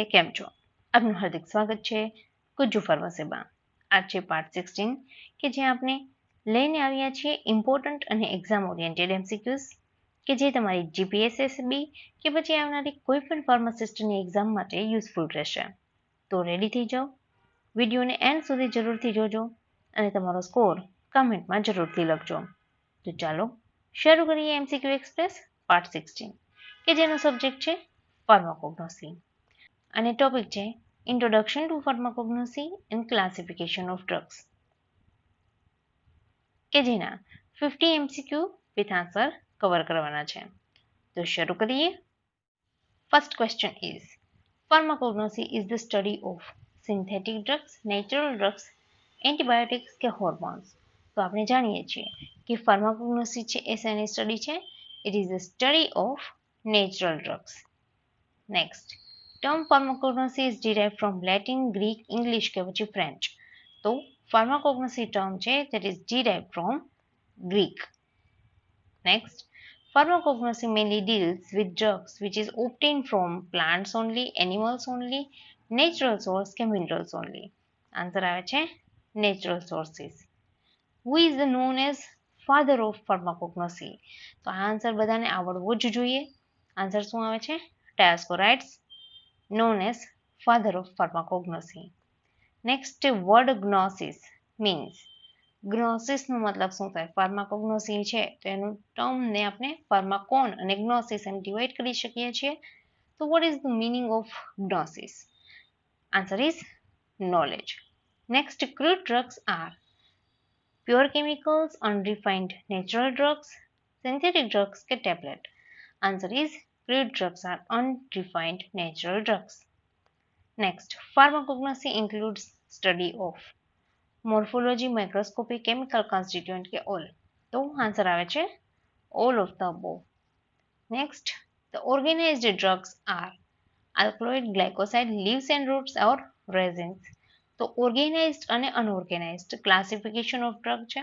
કેમ છો? આપનું હાર્દિક સ્વાગત છે ગુજ્જુ ફાર્મસીમાં. આ છે પાર્ટ 16 કે જે આપણે લઈને આવ્યા છીએ ઇમ્પોર્ટન્ટ અને એક્ઝામ ઓરિએન્ટેડ એમસીક્યુઝ કે જે તમારી જીપીએસએસબી કે પછી આવનારી કોઈ પણ ફાર્માસિસ્ટની એક્ઝામ માટે યુઝફુલ રહેશે. તો રેડી થઈ જાઓ, વિડીયોને એન્ડ સુધી જરૂરથી જોજો અને તમારો સ્કોર કમેન્ટમાં જરૂરથી લખજો. તો ચાલો શરૂ કરીએ એમસીક્યુ એક્સપ્રેસ પાર્ટ 16 કે જેનો સબ્જેક્ટ છે ફાર્માકોગ્નોસી અને ટોપિક છે introduction to pharmacognosy and classification of drugs કે જેના 50 એમસીક્યુ વિથ આન્સર કવર કરવાના છે. તો શરૂ કરીએ. First question is pharmacognosy is the study of synthetic drugs, natural drugs, antibiotics કે હોર્મોન્સ. તો આપણે જાણીએ છીએ કે ફાર્માકોગ્નોસી છે એ શેની સ્ટડી છે? It is the study of natural drugs. Next, term pharmacognosy is derived from Latin, Greek, English કે પછી ફ્રેન્ચ. તો ફાર્માકોગ્નોસી ટર્મ છે that is derived from Greek. Next, pharmacognosy mainly deals with drugs which is obtained from plants only, animals only, natural source કે minerals only. Answer આવે છે natural sources. Who is known as father of pharmacognosy? તો આ answer બધાને આવડવો જ જોઈએ. Answer શું આવે છે? Dioscorides, known as father of pharmacognosy. Next, word gnosis means ગ્નોસિસ નો મતલબ શું થાય? ફાર્માકોગ્નોસી છે તો એનું ટર્મને આપણે ફાર્માકોન અને ગ્નોસિસ એમ ડિવાઈડ કરી શકીએ છીએ. તો what is the meaning of gnosis? Answer is knowledge. Next, crude drugs are pure chemicals, unrefined natural drugs, synthetic drugs કે tablet. Answer is crude drugs are unrefined natural drugs. Next, pharmacognosy includes study of morphology, microscopy, chemical constituent કે all. તો answer આવે છે all of the above. Next, the organized drugs are alkaloid, glycoside, leaves and roots or resins. તો organized અને unorganized classification of drug છે.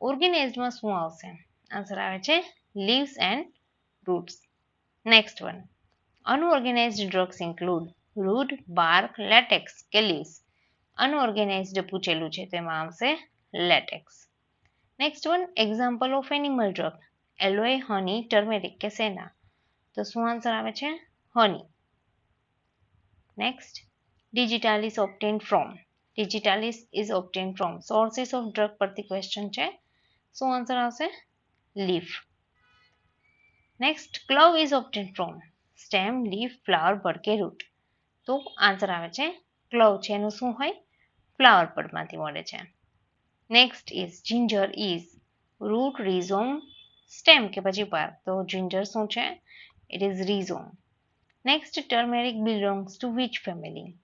Organized માં શું આવશે? આન્સર આવે છે leaves and roots. Next one, unorganized drugs include root, bark, latex કે leaves. અનઓર્ગેનાઇઝડ પૂછેલું છે તેમાં આવશે latex. Next one, example of animal drug aloe, honey, turmeric કે સેના. તો શું આન્સર આવે છે? Honey. Next, digitalis obtain from. Digitalis is obtain from sources of drug પરથી ક્વેશ્ચન છે. શું આન્સર આવશે? Leaf. Next, clove is obtain from stem, leaf, flower, bud કે રૂટ. તો આન્સર આવે છે ક્લવ છે એનું શું હોય? ફ્લાવર પડમાંથી મળે છે. Next is ginger is root, rhizome, stem કે પછી બાર્ક. તો જિંજર શું છે? It is rhizome. Next, turmeric belongs to which family?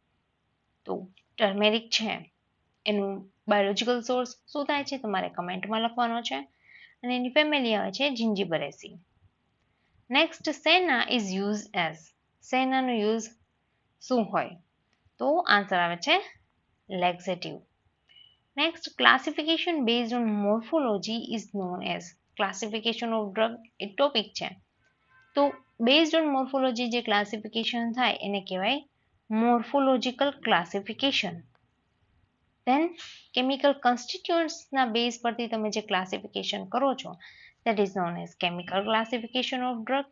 તો ટર્મેરિક છે એનું બાયોલોજીકલ સોર્સ શું થાય છે તમારે કમેન્ટમાં લખવાનો છે અને એની ફેમિલી આવે છે જિંજીબરેસી. નેક્સ્ટ, સેના ઇઝ યુઝ એઝ. સેનાનો યુઝ શું હોય? તો આન્સર આવે છે laxative. Next, classification based on morphology is known as. Classification of drug A topic છે તો based on morphology જે ક્લાસિફિકેશન થાય એને કહેવાય morphological classification. Than chemical કન્સ્ટિટ્યુઅન્ટ્સના base પરથી તમે જે ક્લાસિફિકેશન કરો છો that is known as chemical classification of drug.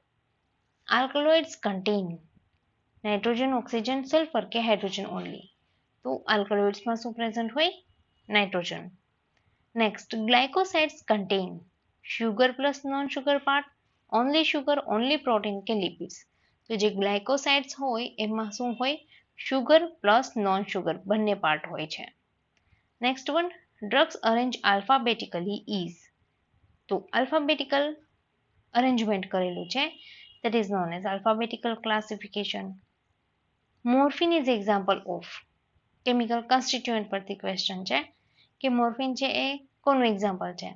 Alkaloids contain nitrogen, oxygen, sulphur કે હાઇડ્રોજન ઓનલી. તો આલ્કલોઇડ્સમાં શું પ્રેઝન્ટ હોય? Nitrogen. Next, glycosides contain sugar plus non sugar part, only sugar, only protein કે લિપિડ્સ. તો જે ગ્લાયકોસાઇડ્સ હોય એમાં શું હોય? શુગર પ્લસ નોન શુગર બંને પાર્ટ હોય છે. Next one, drugs arrange alphabetically is. તો આલ્ફાબેટિકલ અરેન્જમેન્ટ કરેલું છે that is known as alphabetical classification. Morphine is example of. Chemical constituent પરથી ક્વેશ્ચન છે કે મોર્ફિન છે એ કોનું એક્ઝામ્પલ છે?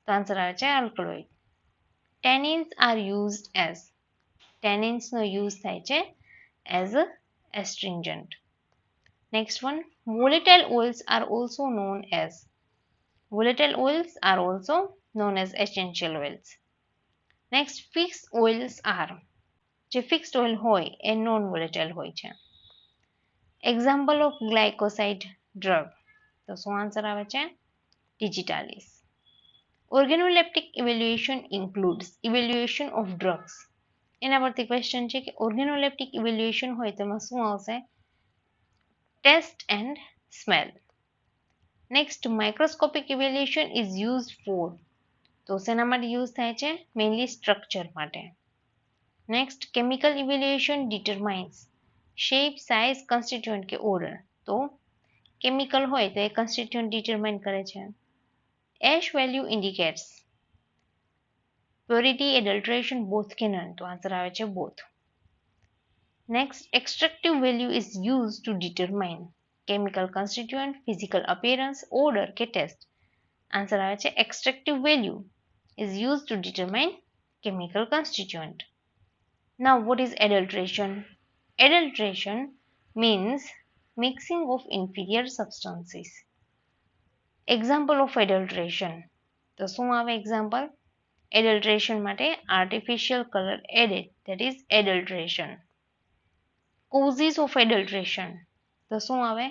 તો આન્સર આવે છે alkaloid. Tannins are used as. ટેનિન્સનો યુઝ થાય છે as a astringent. Next one, volatile oils are also known as. volatile oils are also known as essential oils. Next, fixed oils are. જે fixed oil હોય એ non volatile હોય છે. Example of ગ્લાયકોસાઇડ drug, તો શું answer આવે છે? Digitalis. Organoleptic evaluation includes evaluation of drugs. એના પરથી ક્વેશ્ચન છે કે ઓર્ગેનોલેપ્ટિક ઇવેલ્યુએશન હોય તેમાં શું આવશે? Taste and smell. Next, microscopic evaluation is used for, તો શેના માટે યુઝ થાય છે? મેઇનલી સ્ટ્રક્ચર માટે. Next, chemical evaluation determines shape, size, constituent કે ઓર્ડર, તો કેમિકલ હોય તો એ કન્સ્ટિટ્યુઅન્ટ ડિટરમાઇન કરે છે. Ash value indicates purity, adulteration, both કે નન, તો આન્સર આવે છે both. Next, extractive value is use to determine chemical constituent, physical appearance, order કે ટેસ્ટ. આન્સર આવે છે extractive value is use to determine chemical constituent. Now, what is adulteration? Adulteration means mixing of inferior substances. Example of adulteration. તો શું આવે example? Adulteration માટે artificial color added, that is adulteration. Causes of adulteration. તો શું આવે?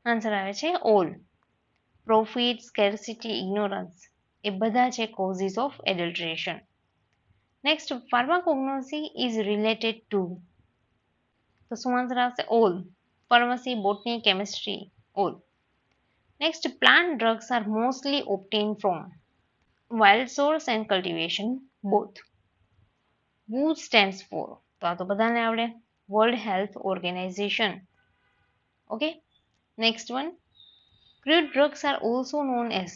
Answer આવે છે all. Profit, scarcity, ignorance. એ બધા છે causes of adulteration. Next, pharmacognosy is related to, તો શું આન્સર આવશે? all. Pharmacy, botany, chemistry, all. Next, plant drugs are mostly obtained from wild source and cultivation, both. WHO stands for, તો આ તો બધાને આવડે, World Health Organization. Okay. Next one, crude drugs are also known as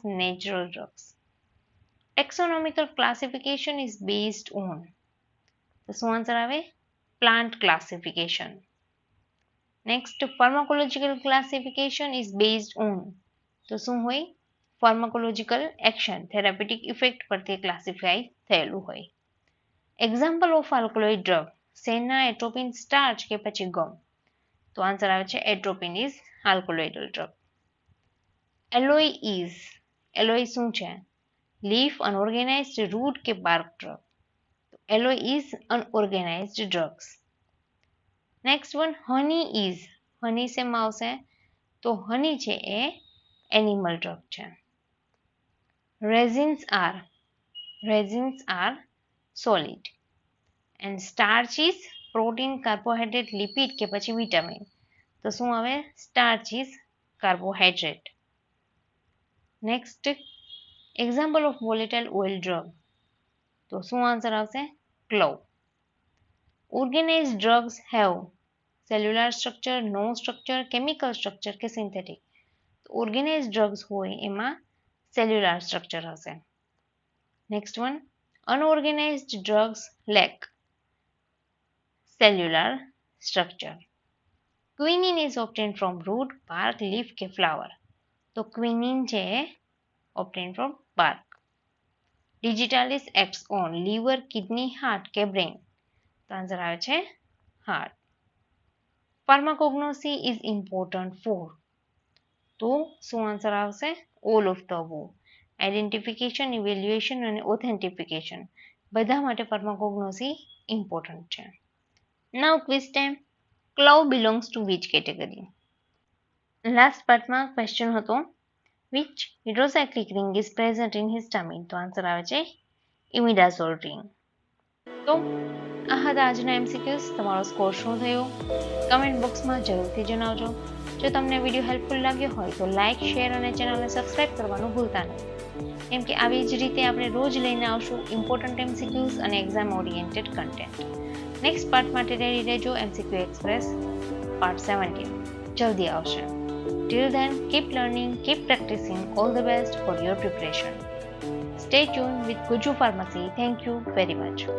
natural drugs. Taxonomical classification is based on, તો શું answer આવે? Plant classification. Next, pharmacological classification is based on, તો શું હોય? Pharmacological action, therapeutic effect પરથી classify થયેલું હોય. Example of alkaloid drug, સેના, એટ્રોપિન, સ્ટાર્ચ કે પછી ગમ, તો આન્સર આવે છે atropine is alkaloidal drug. Aloe શું છે? લીફ, અનઓર્ગેનાઇઝડ, રૂટ કે બાર્ક ડ્રગ, તો aloe is unorganized drugs. Next one, honey શેમાં આવશે? તો હની છે એ એનિમલ ડ્રગ છે. Resins are solid and starch is protein, carbohydrate, lipid કે પછી વિટામિન, તો શું આવે? Starch is carbohydrate. Next, example of volatile oil drug, તો શું આન્સર આવશે? Clove. Organized drugs have cellular structure, no structure, chemical structure કે સિન્થેટિક, તો ઓર્ગેનાઇઝડ ડ્રગ્સ હોય એમાં સેલ્યુલર સ્ટ્રક્ચર હશે. Next one, unorganized drugs lack cellular structure. Quinine is obtained from root, bark, leaf કે flower, તો quinine છે obtained from bark. Digitalis acts on liver, kidney, heart કે brain, તો answer આવે છે heart. Pharmacognosy is important for, તો શું answer આવશે? all of the above. Identification, evaluation અને authentication બધા માટે pharmacognosy important છે. Now quiz time. Clove belongs to which category? Last પાર્ટમાં ક્વેશ્ચન હતો which heterocyclic ring is present in histamine, તો આન્સર આવે છે imidazole ring. તો આ હતા આજના MCQs. તમારો સ્કોર શું થયો કમેન્ટ બોક્સમાં જરૂરથી જણાવજો. જો તમને વિડીયો હેલ્પફુલ લાગ્યો હોય તો લાઇક, શેર અને ચેનલને સબસ્ક્રાઇબ કરવાનું ભૂલતા નહીં, કેમ કે આવી જ રીતે આપણે રોજ લઈને આવશું ઇમ્પોર્ટન્ટ MCQs અને exam oriented content. Next part માટે રેડી રહેજો. MCQ એક્સપ્રેસ પાર્ટ 17 જલ્દી આવશે. Till then, keep learning, keep practicing. All the best for your preparation. Stay tuned with Guju Pharmacy. Thank you very much.